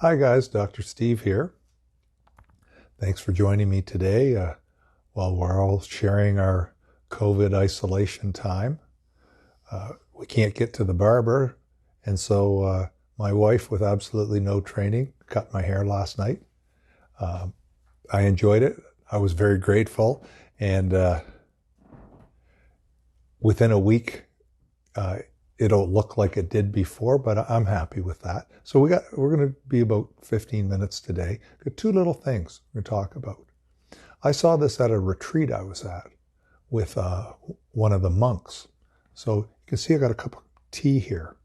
Hi guys, Dr. Steve here. Thanks for joining me today while we're all sharing our COVID isolation time. We can't get to the barber, and so my wife, with absolutely no training, cut my hair last night. I enjoyed it. I was very grateful, and within a week, it'll look like it did before, but I'm happy with that. So we're going to be about 15 minutes today. Got two little things we're going to talk about. I saw this at a retreat I was at with one of the monks. So you can see I got a cup of tea here.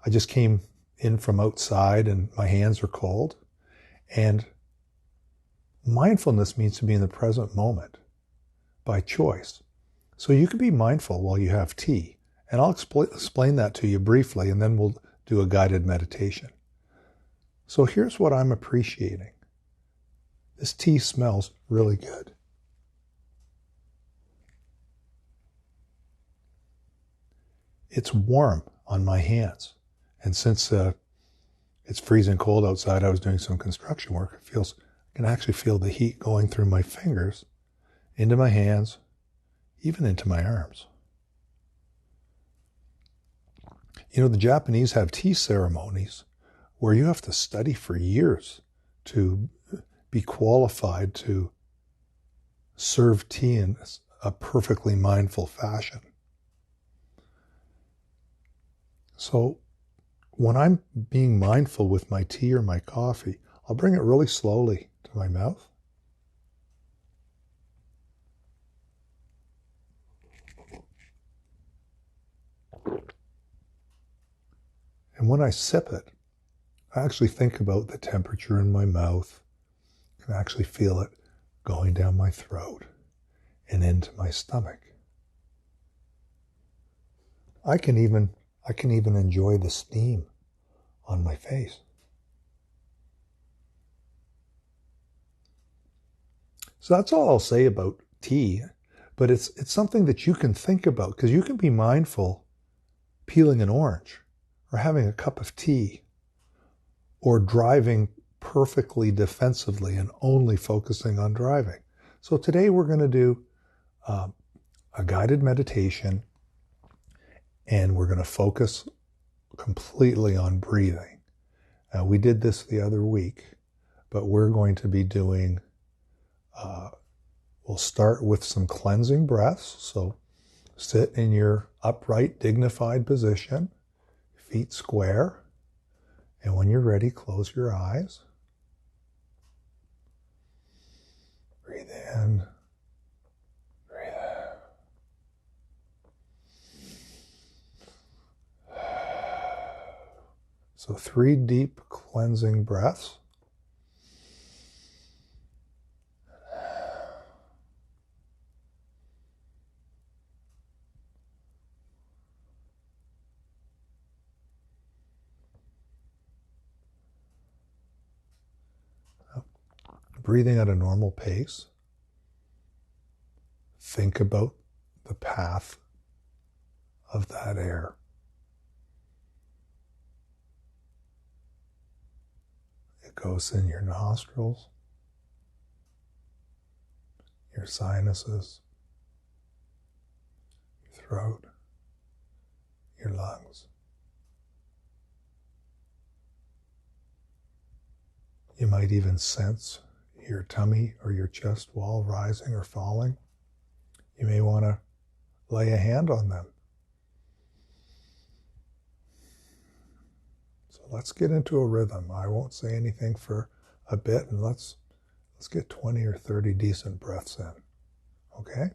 I just came in from outside and my hands are cold. And mindfulness means to be in the present moment by choice. So you can be mindful while you have tea. And I'll explain that to you briefly, and then we'll do a guided meditation. So here's what I'm appreciating. This tea smells really good. It's warm on my hands. And since it's freezing cold outside, I was doing some construction work. I can actually feel the heat going through my fingers, into my hands, even into my arms. You know, the Japanese have tea ceremonies where you have to study for years to be qualified to serve tea in a perfectly mindful fashion. So when I'm being mindful with my tea or my coffee, I'll bring it really slowly to my mouth. And when I sip it, I actually think about the temperature in my mouth. I can actually feel it going down my throat and into my stomach. I can even enjoy the steam on my face. So that's all I'll say about tea, but it's something that you can think about, because you can be mindful peeling an orange or having a cup of tea or driving perfectly defensively and only focusing on driving. So today we're going to do a guided meditation, and we're going to focus completely on breathing. We did this the other week, but we're going to be doing, we'll start with some cleansing breaths. So sit in your upright, dignified position, feet square, and when you're ready, close your eyes. Breathe in, breathe out. So 3 deep cleansing breaths. Breathing at a normal pace. Think about the path of that air. It goes in your nostrils, your sinuses, your throat, your lungs. You might even sense your tummy or your chest wall rising or falling. You may want to lay a hand on them. So let's get into a rhythm. I won't say anything for a bit, and let's get 20 or 30 decent breaths in. Okay?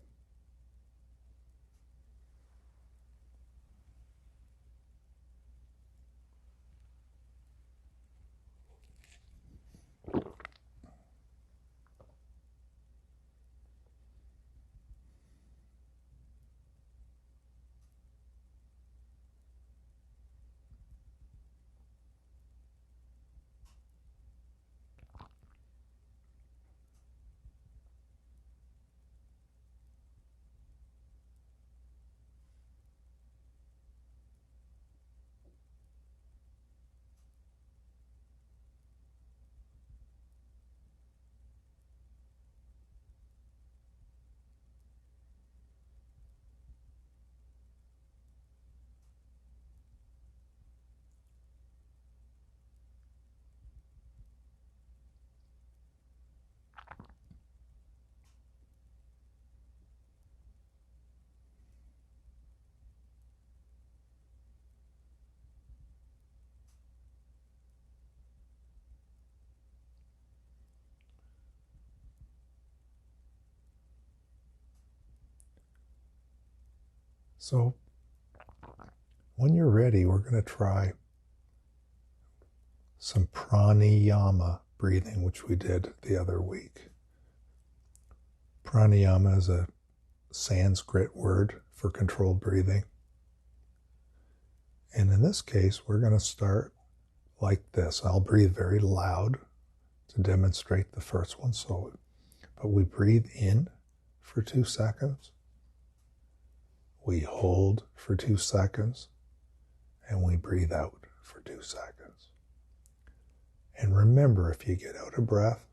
So when you're ready, we're going to try some pranayama breathing, which we did the other week. Pranayama is a Sanskrit word for controlled breathing. And in this case, we're going to start like this. I'll breathe very loud to demonstrate the first one. But we breathe in for 2 seconds. We hold for 2 seconds. And we breathe out for 2 seconds. And remember, if you get out of breath,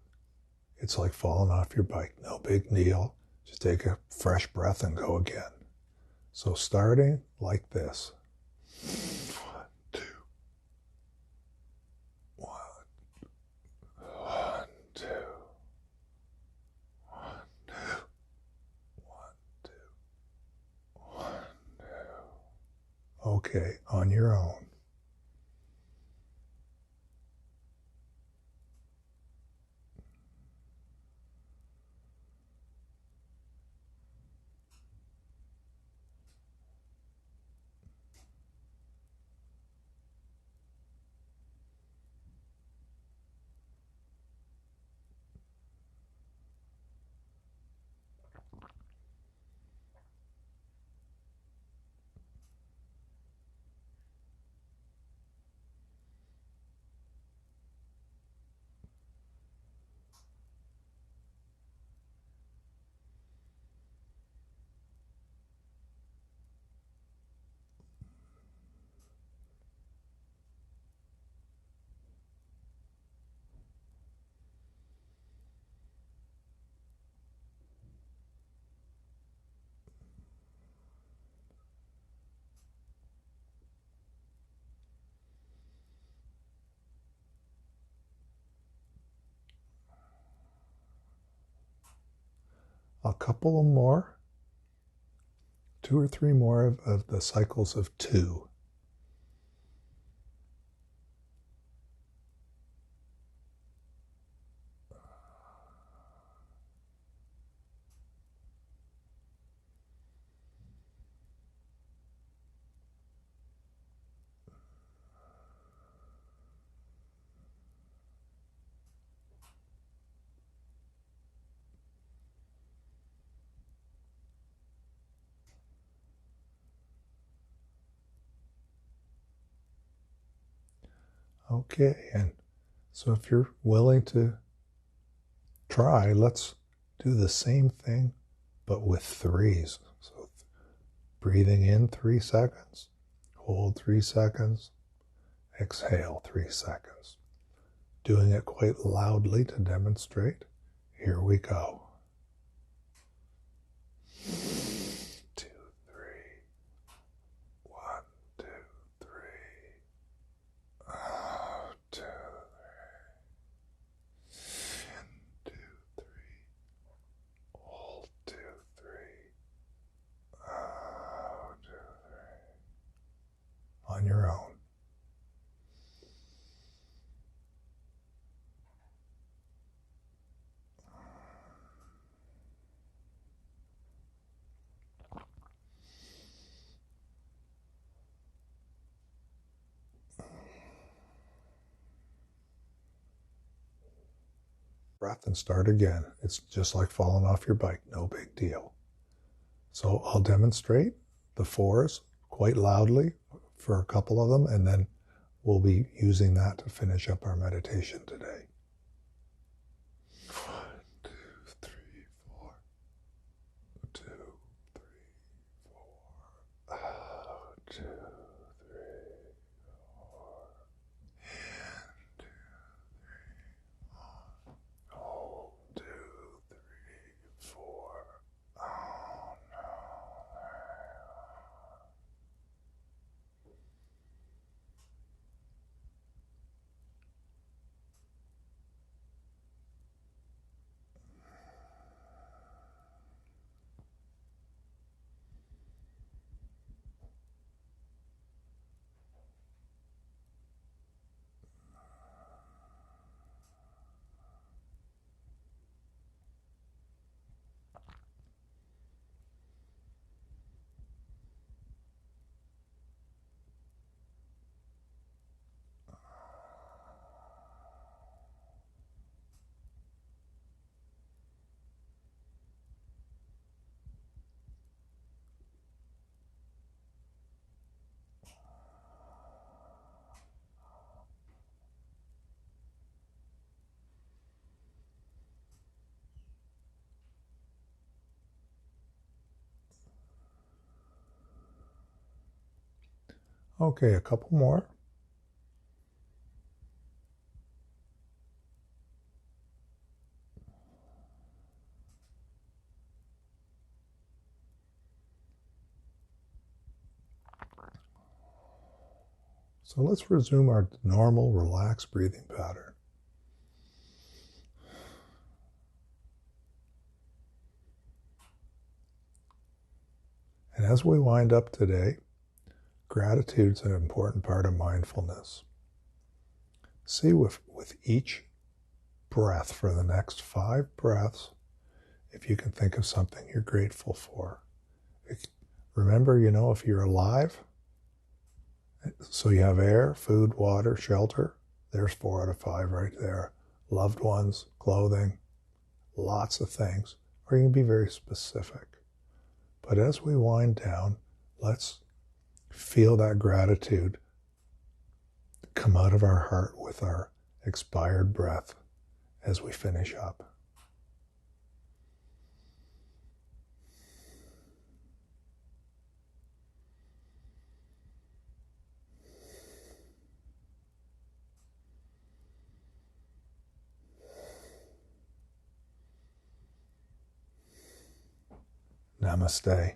it's like falling off your bike. No big deal. Just take a fresh breath and go again. So starting like this. 1, 2. 1, 1, 2. 1, 2. 1, 2. 1, 2. Okay, on your own. A couple more, 2 or 3 more of the cycles of 2. Okay, and so if you're willing to try, let's do the same thing, but with 3s. So breathing in 3 seconds, hold 3 seconds, exhale 3 seconds. Doing it quite loudly to demonstrate. Here we go. 2, 3. 1, 2, 3. 2, 3. 2, 3. Hold 2, 3. 2, 3. On your own. Breath and start again. It's just like falling off your bike, no big deal. So I'll demonstrate the 4s quite loudly for a couple of them, and then we'll be using that to finish up our meditation today. 1, 2, 3, 4. 2, 3, 4. 2, 3, 4. And 2, 3, 1. Hold 2, 3, 4. Oh no. Okay, a couple more. So let's resume our normal, relaxed breathing pattern. And as we wind up today, gratitude's an important part of mindfulness. See with each breath for the next 5 breaths, if you can think of something you're grateful for. Remember, if you're alive, so you have air, food, water, shelter, there's 4 out of 5 right there. Loved ones, clothing, lots of things. Or you can be very specific. But as we wind down, let's feel that gratitude come out of our heart with our expired breath as we finish up. Namaste.